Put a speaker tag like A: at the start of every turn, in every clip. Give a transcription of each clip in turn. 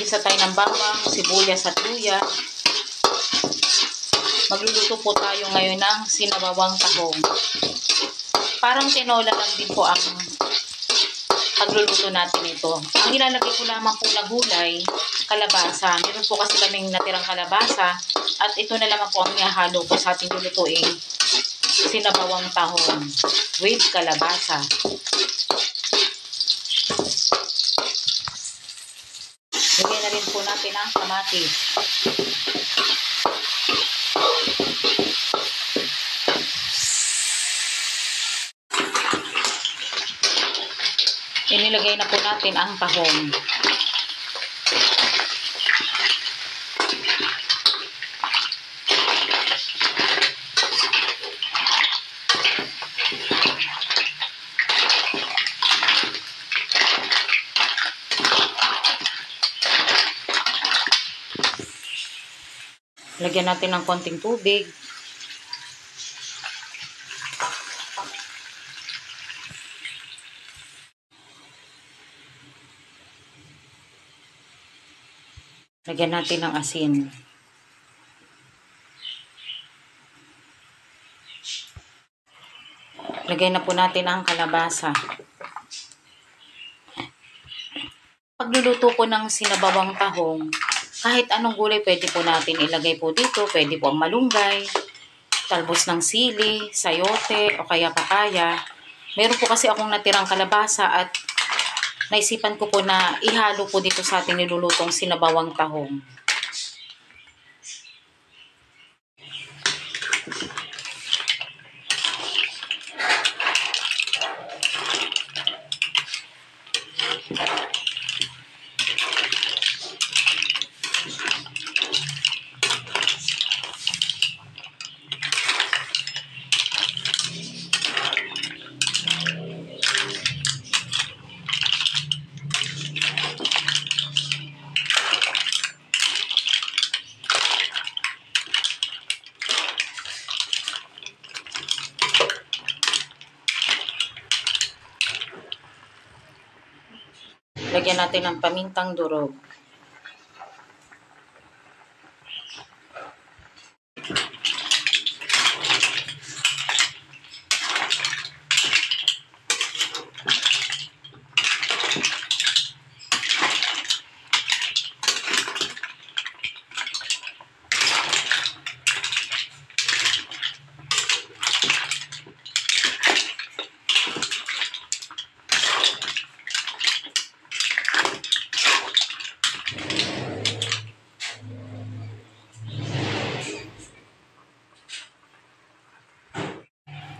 A: Gigisa tayo ng bawang, sibuyas at luya. Magluluto po tayo ngayon ng sinabawang tahong. Parang tinola lang din po ang pagluluto natin ito. Ang ilalagay ko lamang po na gulay, kalabasa. Meron po kasi kaming natirang kalabasa at ito na lamang po ang ihahalo ko sa ating lulutuing sinabawang tahong with kalabasa. Lagyan na rin po natin ang kamatis. Inilagay na po natin ang tahong. Lagyan natin ng konting tubig. Lagyan natin ng asin. Lagyan na po natin ang kalabasa. Pagluluto po ng sinabawang tahong, kahit anong gulay pwede po natin ilagay po dito. Pwede po ang malunggay, talbos ng sili, sayote, o kaya papaya. Meron po kasi akong natirang kalabasa at naisipan ko po na ihalo po dito sa ating nilulutong sinabawang tahong. Lagyan natin ng pamintang durog.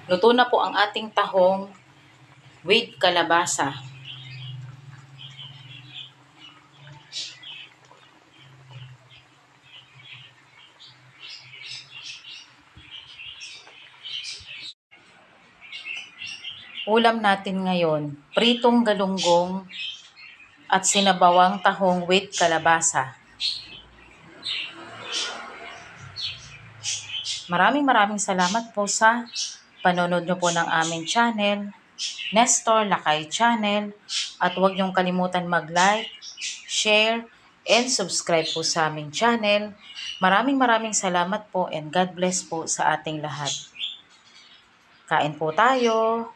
A: Luto na po ang ating tahong with kalabasa. Ulam natin ngayon, pritong galunggong at sinabawang tahong with kalabasa. Maraming salamat po sa panonood nyo po ng aming channel, Nestor Lakay Channel, at huwag niyong kalimutan mag-like, share, and subscribe po sa aming channel. Maraming salamat po and God bless po sa ating lahat. Kain po tayo!